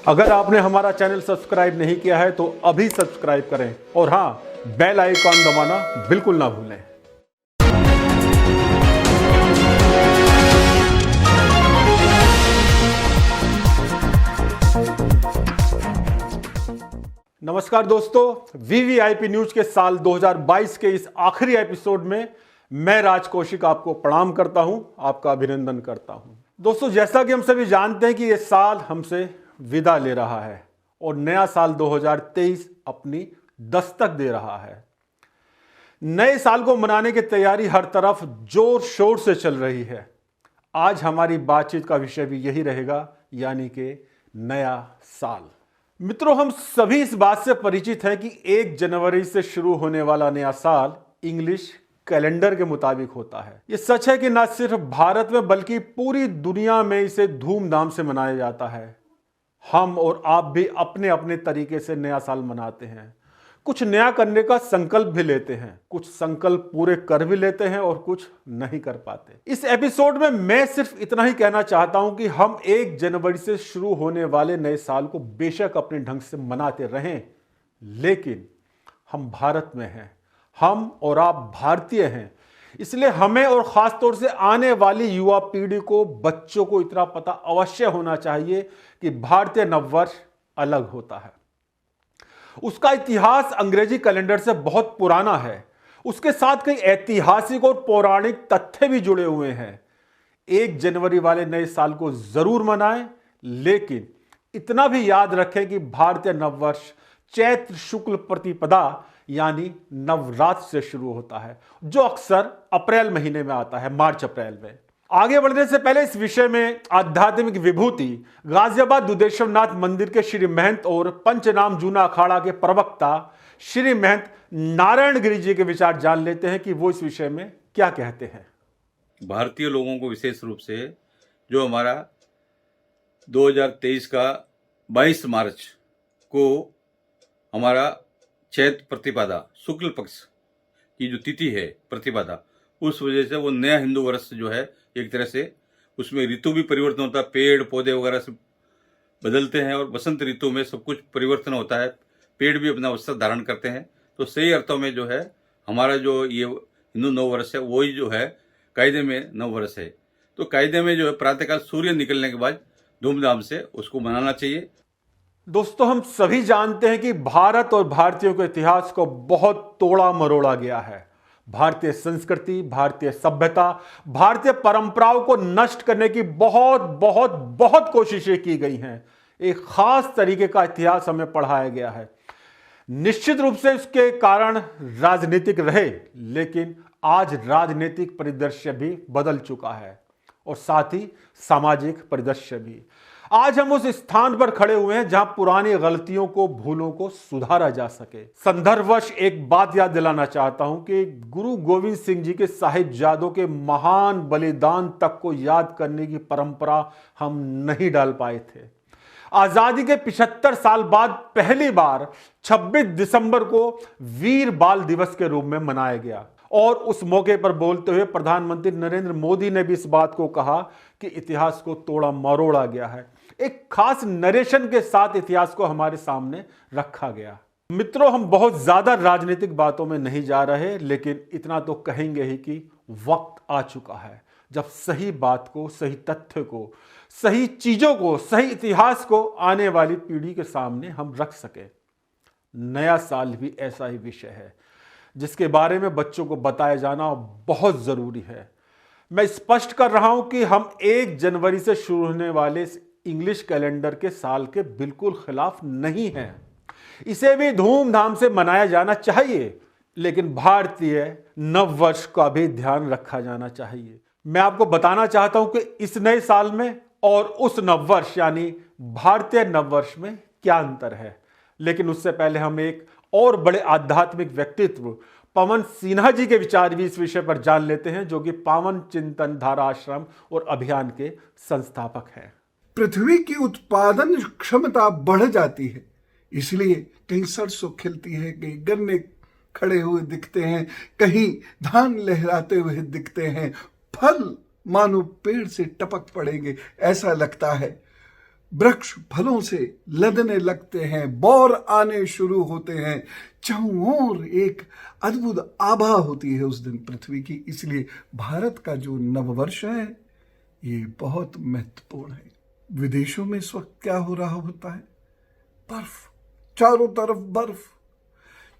अगर आपने हमारा चैनल सब्सक्राइब नहीं किया है तो अभी सब्सक्राइब करें और हाँ, बेल आइकॉन दबाना बिल्कुल ना भूलें। नमस्कार दोस्तों, वीवीआईपी न्यूज के साल 2022 के इस आखिरी एपिसोड में मैं राज कौशिक आपको प्रणाम करता हूं, आपका अभिनंदन करता हूं। दोस्तों, जैसा कि हम सभी जानते हैं कि यह साल हमसे विदा ले रहा है और नया साल 2023 अपनी दस्तक दे रहा है। नए साल को मनाने की तैयारी हर तरफ जोर शोर से चल रही है। आज हमारी बातचीत का विषय भी यही रहेगा, यानी कि नया साल। मित्रों, हम सभी इस बात से परिचित हैं कि 1 जनवरी से शुरू होने वाला नया साल इंग्लिश कैलेंडर के मुताबिक होता है। यह सच है कि न सिर्फ भारत में बल्कि पूरी दुनिया में इसे धूमधाम से मनाया जाता है। हम और आप भी अपने अपने तरीके से नया साल मनाते हैं। कुछ नया करने का संकल्प भी लेते हैं, कुछ संकल्प पूरे कर भी लेते हैं और कुछ नहीं कर पाते। इस एपिसोड में मैं सिर्फ इतना ही कहना चाहता हूं कि हम 1 जनवरी से शुरू होने वाले नए साल को बेशक अपने ढंग से मनाते रहें, लेकिन हम भारत में हैं, हम और आप भारतीय हैं। इसलिए हमें और खास तौर से आने वाली युवा पीढ़ी को, बच्चों को इतना पता अवश्य होना चाहिए कि भारतीय नववर्ष अलग होता है। उसका इतिहास अंग्रेजी कैलेंडर से बहुत पुराना है। उसके साथ कई ऐतिहासिक और पौराणिक तथ्य भी जुड़े हुए हैं। 1 जनवरी वाले नए साल को जरूर मनाएं, लेकिन इतना भी याद रखें कि भारतीय नववर्ष चैत्र शुक्ल प्रतिपदा यानी नवरात्र से शुरू होता है, जो अक्सर अप्रैल महीने में आता है, मार्च अप्रैल में। आगे बढ़ने से पहले इस विषय में आध्यात्मिक विभूति गाजियाबाद दुधेश्वरनाथ मंदिर के श्री महंत और पंचनाम जूना अखाड़ा के प्रवक्ता श्री महंत नारायण गिरी जी के विचार जान लेते हैं कि वो इस विषय में क्या कहते हैं। भारतीय लोगों को विशेष रूप से जो हमारा 2023 का 22 मार्च को हमारा चैत्र प्रतिपदा शुक्ल पक्ष की जो तिथि है प्रतिपदा, उस वजह से वो नया हिंदू वर्ष जो है एक तरह से उसमें ऋतु भी परिवर्तन होता है, पेड़ पौधे वगैरह सब बदलते हैं और बसंत ऋतु में सब कुछ परिवर्तन होता है, पेड़ भी अपना वस्त्र धारण करते हैं। तो सही अर्थों में जो है हमारा जो ये हिंदू नववर्ष है वही जो है कायदे में नववर्ष है। तो कायदे में जो है प्रातःकाल सूर्य निकलने के बाद धूमधाम से उसको मनाना चाहिए। दोस्तों, हम सभी जानते हैं कि भारत और भारतीयों के इतिहास को बहुत तोड़ा मरोड़ा गया है। भारतीय संस्कृति, भारतीय सभ्यता, भारतीय परंपराओं को नष्ट करने की बहुत बहुत बहुत कोशिशें की गई हैं। एक खास तरीके का इतिहास हमें पढ़ाया गया है। निश्चित रूप से इसके कारण राजनीतिक रहे, लेकिन आज राजनीतिक परिदृश्य भी बदल चुका है और साथ ही सामाजिक परिदृश्य भी। आज हम उस स्थान पर खड़े हुए हैं जहां पुरानी गलतियों को, भूलों को सुधारा जा सके। संदर्भवश एक बात याद दिलाना चाहता हूं कि गुरु गोविंद सिंह जी के साहिबजादों के महान बलिदान तक को याद करने की परंपरा हम नहीं डाल पाए थे। आजादी के 75 साल बाद पहली बार 26 दिसंबर को वीर बाल दिवस के रूप में मनाया गया और उस मौके पर बोलते हुए प्रधानमंत्री नरेंद्र मोदी ने भी इस बात को कहा कि इतिहास को तोड़ा मरोड़ा गया है। एक खास नरेशन के साथ इतिहास को हमारे सामने रखा गया। मित्रों, हम बहुत ज्यादा राजनीतिक बातों में नहीं जा रहे, लेकिन इतना तो कहेंगे ही कि वक्त आ चुका है जब सही बात को, सही तथ्य को, सही चीजों को, सही इतिहास को आने वाली पीढ़ी के सामने हम रख सके। नया साल भी ऐसा ही विषय है जिसके बारे में बच्चों को बताया जाना बहुत जरूरी है। मैं स्पष्ट कर रहा हूं कि हम 1 जनवरी से शुरू होने वाले इंग्लिश कैलेंडर के साल के बिल्कुल खिलाफ नहीं हैं। इसे भी धूमधाम से मनाया जाना चाहिए, लेकिन भारतीय नववर्ष का भी ध्यान रखा जाना चाहिए। मैं आपको बताना चाहता हूं कि इस नए साल में और उस नववर्ष यानी भारतीय नववर्ष में क्या अंतर है। लेकिन उससे पहले हम एक और बड़े आध्यात्मिक व्यक्तित्व पवन सिन्हा जी के विचार भी इस विषय पर जान लेते हैं, जो कि पावन चिंतन धारा आश्रम और अभियान के संस्थापक हैं। पृथ्वी की उत्पादन क्षमता बढ़ जाती है, इसलिए कहीं सरसों खिलती है, कहीं गन्ने खड़े हुए दिखते हैं, कहीं धान लहराते हुए दिखते हैं, फल मानो पेड़ से टपक पड़ेंगे ऐसा लगता है। वृक्ष फलों से लदने लगते हैं, बौर आने शुरू होते हैं, चारों ओर एक अद्भुत आभा होती है उस दिन पृथ्वी की। इसलिए भारत का जो नववर्ष है ये बहुत महत्वपूर्ण है। विदेशों में इस वक्त क्या हो रहा होता है? बर्फ, चारों तरफ बर्फ,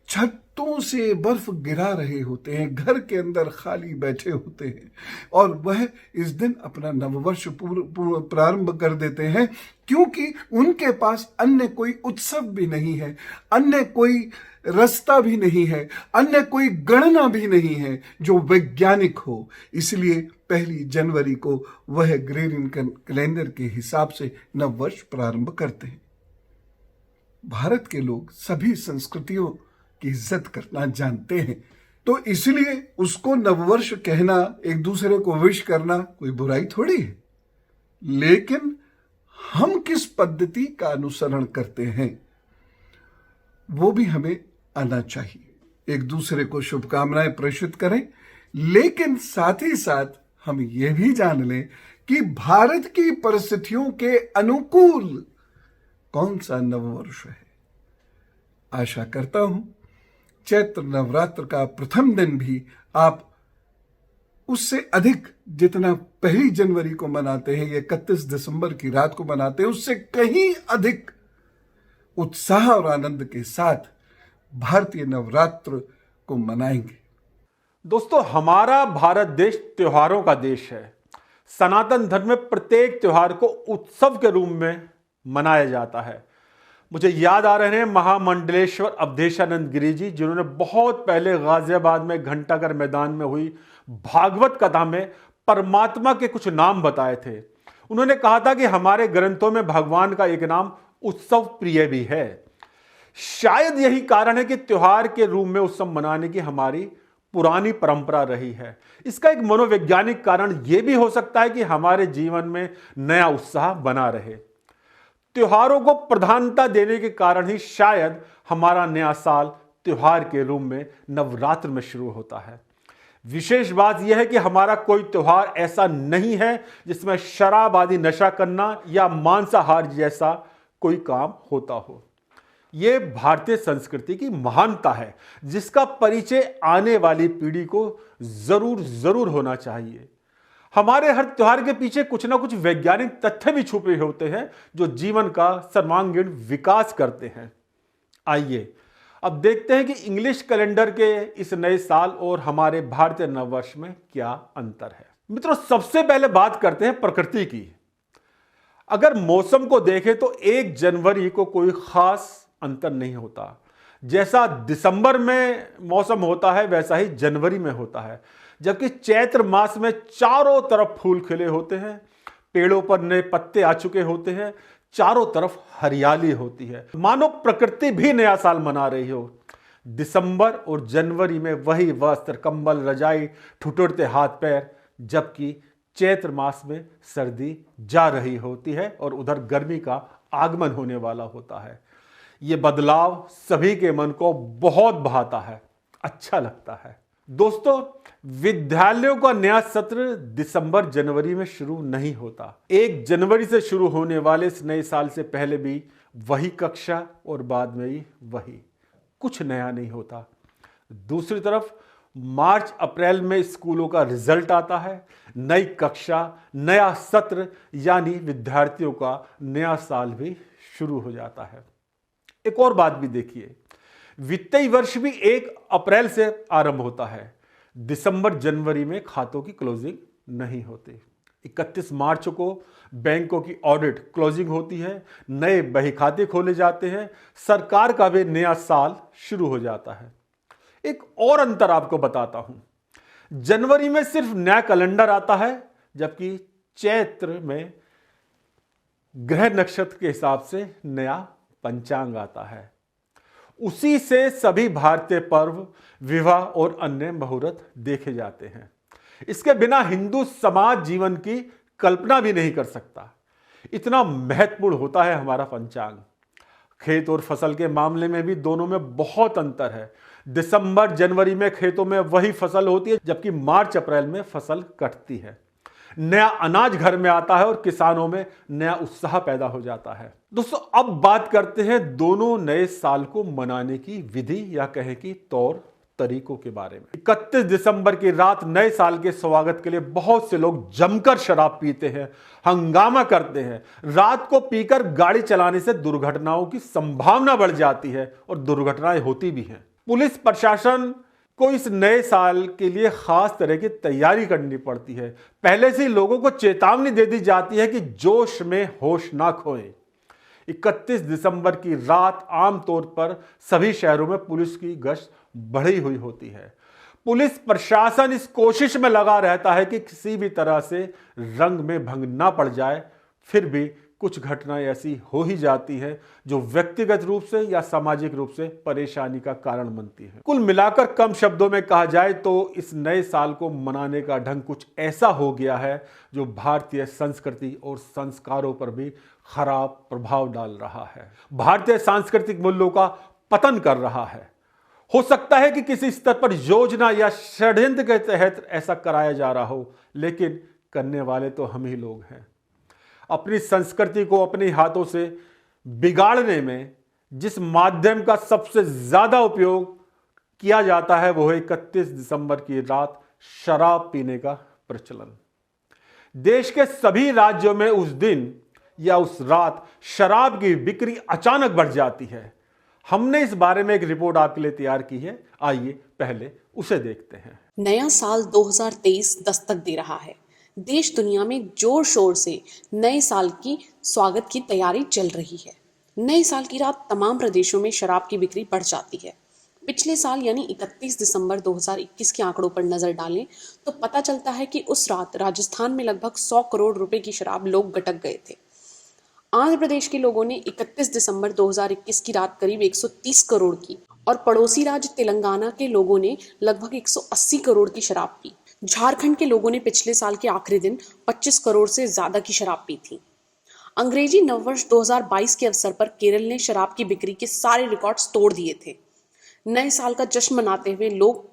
छतों से बर्फ गिरा रहे होते हैं, घर के अंदर खाली बैठे होते हैं और वह इस दिन अपना नववर्ष प्रारंभ कर देते हैं, क्योंकि उनके पास अन्य कोई उत्सव भी नहीं है, अन्य कोई रास्ता भी नहीं है, अन्य कोई गणना भी नहीं है जो वैज्ञानिक हो। इसलिए 1 जनवरी को वह ग्रेगोरियन कैलेंडर के हिसाब से नववर्ष प्रारंभ करते हैं। भारत के लोग सभी संस्कृतियों की इज्जत करना जानते हैं, तो इसलिए उसको नववर्ष कहना, एक दूसरे को विश करना कोई बुराई थोड़ी है। लेकिन हम किस पद्धति का अनुसरण करते हैं वो भी हमें आना चाहिए। एक दूसरे को शुभकामनाएं प्रेषित करें, लेकिन साथ ही साथ हम ये भी जान लें कि भारत की परिस्थितियों के अनुकूल कौन सा नववर्ष है। आशा करता हूं चैत्र नवरात्र का प्रथम दिन भी आप उससे अधिक, जितना 1 जनवरी को मनाते हैं या 31 दिसंबर की रात को मनाते हैं, उससे कहीं अधिक उत्साह और आनंद के साथ भारतीय नवरात्र को मनाएंगे। दोस्तों, हमारा भारत देश त्योहारों का देश है। सनातन धर्म में प्रत्येक त्योहार को उत्सव के रूप में मनाया जाता है। मुझे याद आ रहे हैं महामंडलेश्वर अवधेशानंद गिरी जी, जिन्होंने बहुत पहले गाजियाबाद में घंटाघर मैदान में हुई भागवत कथा में परमात्मा के कुछ नाम बताए थे। उन्होंने कहा था कि हमारे ग्रंथों में भगवान का एक नाम उत्सव प्रिय भी है। शायद यही कारण है कि त्योहार के रूप में उत्सव मनाने की हमारी पुरानी परंपरा रही है। इसका एक मनोवैज्ञानिक कारण यह भी हो सकता है कि हमारे जीवन में नया उत्साह बना रहे। त्योहारों को प्रधानता देने के कारण ही शायद हमारा नया साल त्योहार के रूप में नवरात्र में शुरू होता है। विशेष बात यह है कि हमारा कोई त्योहार ऐसा नहीं है जिसमें शराब आदि नशा करना या मांसाहार जैसा कोई काम होता हो। यह भारतीय संस्कृति की महानता है, जिसका परिचय आने वाली पीढ़ी को जरूर होना चाहिए। हमारे हर त्योहार के पीछे कुछ ना कुछ वैज्ञानिक तथ्य भी छुपे होते हैं जो जीवन का सर्वांगीण विकास करते हैं। आइए अब देखते हैं कि इंग्लिश कैलेंडर के इस नए साल और हमारे भारतीय नववर्ष में क्या अंतर है। मित्रों, सबसे पहले बात करते हैं प्रकृति की। अगर मौसम को देखें तो 1 जनवरी को कोई खास अंतर नहीं होता। जैसा दिसंबर में मौसम होता है वैसा ही जनवरी में होता है, जबकि चैत्र मास में चारों तरफ फूल खिले होते हैं, पेड़ों पर नए पत्ते आ चुके होते हैं, चारों तरफ हरियाली होती है, मानो प्रकृति भी नया साल मना रही हो। दिसंबर और जनवरी में वही वस्त्र, कंबल, रजाई, ठुठुरते हाथ पैर, जबकि चैत्र मास में सर्दी जा रही होती है और उधर गर्मी का आगमन होने वाला होता है। ये बदलाव सभी के मन को बहुत भाता है, अच्छा लगता है। दोस्तों, विद्यालयों का नया सत्र दिसंबर जनवरी में शुरू नहीं होता। 1 जनवरी से शुरू होने वाले इस नए साल से पहले भी वही कक्षा और बाद में ही वही, कुछ नया नहीं होता। दूसरी तरफ मार्च अप्रैल में स्कूलों का रिजल्ट आता है, नई कक्षा, नया सत्र, यानी विद्यार्थियों का नया साल भी शुरू हो जाता है। एक और बात भी देखिए, वित्तीय वर्ष भी 1 अप्रैल से आरंभ होता है। दिसंबर जनवरी में खातों की क्लोजिंग नहीं होती। 31 मार्च को बैंकों की ऑडिट क्लोजिंग होती है, नए बही खाते खोले जाते हैं, सरकार का भी नया साल शुरू हो जाता है। एक और अंतर आपको बताता हूं, जनवरी में सिर्फ नया कैलेंडर आता है, जबकि चैत्र में ग्रह नक्षत्र के हिसाब से नया पंचांग आता है। उसी से सभी भारतीय पर्व, विवाह और अन्य मुहूर्त देखे जाते हैं। इसके बिना हिंदू समाज जीवन की कल्पना भी नहीं कर सकता। इतना महत्वपूर्ण होता है हमारा पंचांग। खेत और फसल के मामले में भी दोनों में बहुत अंतर है। दिसंबर जनवरी में खेतों में वही फसल होती है, जबकि मार्च अप्रैल में फसल कटती है। नया अनाज घर में आता है और किसानों में नया उत्साह पैदा हो जाता है। दोस्तों, अब बात करते हैं दोनों नए साल को मनाने की विधि या कहें कि तौर तरीकों के बारे में। 31 दिसंबर की रात नए साल के स्वागत के लिए बहुत से लोग जमकर शराब पीते हैं, हंगामा करते हैं। रात को पीकर गाड़ी चलाने से दुर्घटनाओं की संभावना बढ़ जाती है और दुर्घटनाएं होती भी हैं। पुलिस प्रशासन को इस नए साल के लिए खास तरह की तैयारी करनी पड़ती है। पहले से ही लोगों को चेतावनी दे दी जाती है कि जोश में होश ना खोएं। 31 दिसंबर की रात आमतौर पर सभी शहरों में पुलिस की गश्त बढ़ी हुई होती है। पुलिस प्रशासन इस कोशिश में लगा रहता है कि किसी भी तरह से रंग में भंग ना पड़ जाए। फिर भी कुछ घटनाएं ऐसी हो ही जाती है जो व्यक्तिगत रूप से या सामाजिक रूप से परेशानी का कारण बनती है। कुल मिलाकर कम शब्दों में कहा जाए तो इस नए साल को मनाने का ढंग कुछ ऐसा हो गया है जो भारतीय संस्कृति और संस्कारों पर भी खराब प्रभाव डाल रहा है, भारतीय सांस्कृतिक मूल्यों का पतन कर रहा है। हो सकता है कि किसी स्तर पर योजना या षड्यंत्र के तहत ऐसा कराया जा रहा हो, लेकिन करने वाले तो हम ही लोग हैं। अपनी संस्कृति को अपने हाथों से बिगाड़ने में जिस माध्यम का सबसे ज्यादा उपयोग किया जाता है वो है 31 दिसंबर की रात शराब पीने का प्रचलन। देश के सभी राज्यों में उस दिन या उस रात शराब की बिक्री अचानक बढ़ जाती है। हमने इस बारे में एक रिपोर्ट आपके लिए तैयार की है, आइए पहले उसे देखते हैं। नया साल 2023 दस्तक दे रहा है। देश दुनिया में जोर शोर से नए साल की स्वागत की तैयारी चल रही है। नए साल की रात तमाम प्रदेशों में शराब की बिक्री बढ़ जाती है। पिछले साल यानी 31 दिसंबर 2021 के आंकड़ों पर नजर डालें तो पता चलता है कि उस रात राजस्थान में लगभग 100 करोड़ रुपए की शराब लोग गटक गए थे। आंध्र प्रदेश के लोगों ने 31 दिसंबर 2021 की रात करीब 130 करोड़ की और पड़ोसी राज्य तेलंगाना के लोगों ने लगभग 180 करोड़ की शराब पी। झारखंड के लोगों ने पिछले साल के आखिरी दिन 25 करोड़ से ज्यादा की शराब पी थी। अंग्रेजी नववर्ष 2022 के अवसर पर केरल ने शराब की बिक्री के सारे रिकॉर्ड्स तोड़ दिए थे। नए साल का जश्न मनाते हुए लोग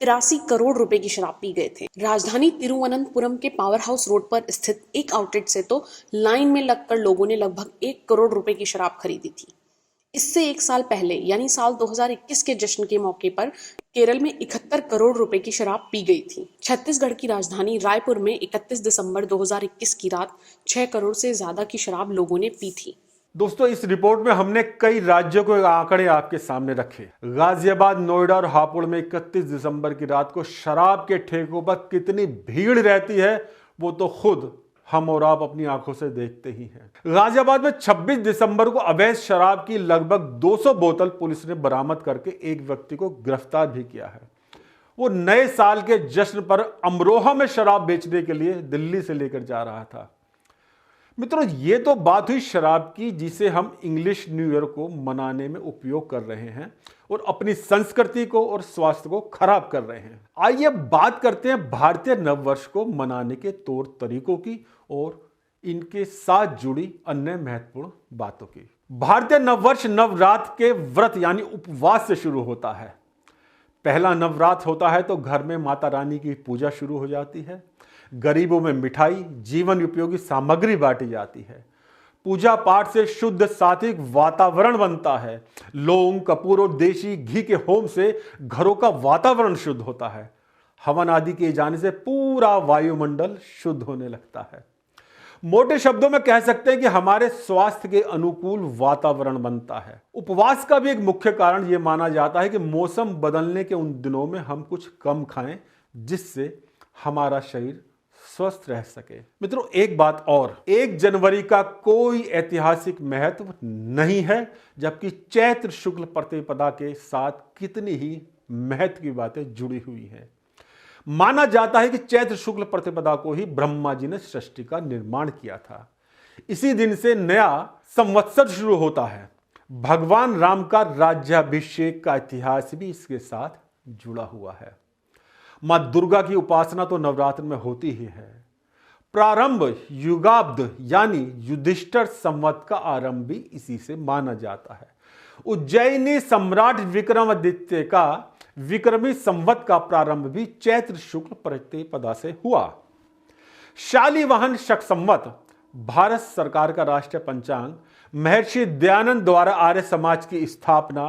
83 करोड़ रुपए की शराब पी गए थे। राजधानी तिरुवनंतपुरम के पावर हाउस रोड पर स्थित एक आउटलेट से तो लाइन में लगकर लोगों ने लगभग 1 करोड़ रुपए की शराब खरीदी थी। इससे एक साल पहले यानी साल 2021 के जश्न के मौके पर केरल में 71 करोड़ रुपए की शराब पी गई थी। छत्तीसगढ़ की राजधानी रायपुर में 31 दिसंबर 2021 की रात 6 करोड़ से ज्यादा की शराब लोगों ने पी थी। दोस्तों, इस रिपोर्ट में हमने कई राज्यों के आंकड़े आपके सामने रखे। गाजियाबाद, नोएडा और हापुड़ में 31 दिसंबर की रात को शराब के ठेकों पर कितनी भीड़ रहती है वो तो खुद हम और आप अपनी आंखों से देखते ही हैं। गाजियाबाद में 26 दिसंबर को अवैध शराब की लगभग 200 बोतल पुलिस ने बरामद करके एक व्यक्ति को गिरफ्तार भी किया है। वो नए साल के जश्न पर अमरोहा में शराब बेचने के लिए दिल्ली से लेकर जा रहा था। मित्रों, ये तो बात हुई शराब की जिसे हम इंग्लिश न्यू ईयर को मनाने में उपयोग कर रहे हैं और अपनी संस्कृति को और स्वास्थ्य को खराब कर रहे हैं। आइए बात करते हैं भारतीय नववर्ष को मनाने के तौर तरीकों की और इनके साथ जुड़ी अन्य महत्वपूर्ण बातों की। भारतीय नववर्ष नवरात्र के व्रत यानी उपवास से शुरू होता है। पहला नवरात्र होता है तो घर में माता रानी की पूजा शुरू हो जाती है। गरीबों में मिठाई, जीवन उपयोगी सामग्री बांटी जाती है। पूजा पाठ से शुद्ध सात्विक वातावरण बनता है। लौंग, कपूर और देशी घी के होम से घरों का वातावरण शुद्ध होता है। हवन आदि किए जाने से पूरा वायुमंडल शुद्ध होने लगता है। मोटे शब्दों में कह सकते हैं कि हमारे स्वास्थ्य के अनुकूल वातावरण बनता है। उपवास का भी एक मुख्य कारण यह माना जाता है कि मौसम बदलने के उन दिनों में हम कुछ कम खाएं जिससे हमारा शरीर स्वस्थ रह सके। मित्रों, एक बात और, 1 जनवरी का कोई ऐतिहासिक महत्व नहीं है, जबकि चैत्र शुक्ल प्रतिपदा के साथ कितनी ही महत्व की बातें जुड़ी हुई हैं। माना जाता है कि चैत्र शुक्ल प्रतिपदा को ही ब्रह्मा जी ने सृष्टि का निर्माण किया था। इसी दिन से नया संवत्सर शुरू होता है। भगवान राम का राज्याभिषेक का इतिहास भी इसके साथ जुड़ा हुआ है। मां दुर्गा की उपासना तो नवरात्र में होती ही है। प्रारंभ युगाब्द यानी युधिष्ठिर संवत का आरंभ भी इसी से माना जाता है। उज्जैनी सम्राट विक्रमादित्य का विक्रमी संवत का प्रारंभ भी चैत्र शुक्ल प्रतिपदा से हुआ। शालिवाहन शक संवत भारत सरकार का राष्ट्रीय पंचांग, महर्षि दयानंद द्वारा आर्य समाज की स्थापना,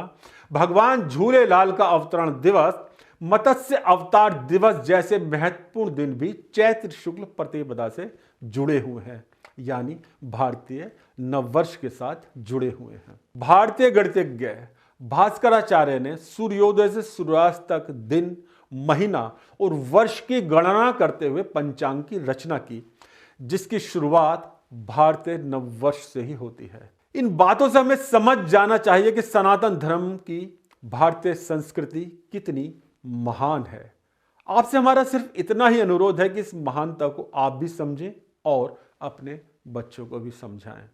भगवान झूलेलाल का अवतरण दिवस, मत्स्य अवतार दिवस जैसे महत्वपूर्ण दिन भी चैत्र शुक्ल प्रतिपदा से जुड़े हुए हैं, यानी भारतीय नववर्ष के साथ जुड़े हुए हैं। भारतीय गणितज्ञ भास्कराचार्य ने सूर्योदय से सूर्यास्त तक दिन, महीना और वर्ष की गणना करते हुए पंचांग की रचना की, जिसकी शुरुआत भारतीय नववर्ष से ही होती है। इन बातों से हमें समझ जाना चाहिए कि सनातन धर्म की भारतीय संस्कृति कितनी महान है। आपसे हमारा सिर्फ इतना ही अनुरोध है कि इस महानता को आप भी समझें और अपने बच्चों को भी समझाएं।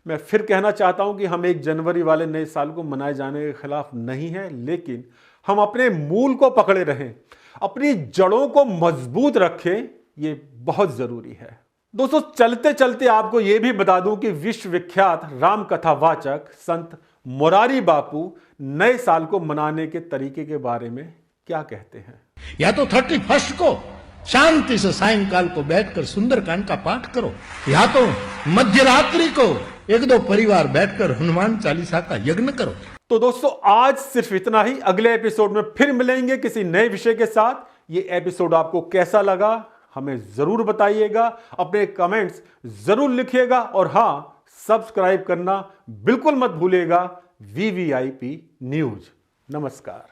मैं फिर कहना चाहता हूं कि हम 1 जनवरी वाले नए साल को मनाए जाने के खिलाफ नहीं हैं, लेकिन हम अपने मूल को पकड़े रहें, अपनी जड़ों को मजबूत रखें, ये बहुत जरूरी है। दोस्तों, चलते चलते आपको यह भी बता दूं कि विश्व विख्यात राम कथावाचक संत मोरारी बापू नए साल को मनाने के तरीके के बारे में क्या कहते हैं। या तो 31 को शांति से सायंकाल को बैठकर सुंदरकांड का पाठ करो, या तो मध्य रात्रि को 1-2 परिवार बैठकर हनुमान चालीसा का यज्ञ करो। तो दोस्तों, आज सिर्फ इतना ही। अगले एपिसोड में फिर मिलेंगे किसी नए विषय के साथ। ये एपिसोड आपको कैसा लगा हमें जरूर बताइएगा, अपने कमेंट्स जरूर लिखिएगा और हाँ, सब्सक्राइब करना बिल्कुल मत भूलिएगा VVIP न्यूज। नमस्कार।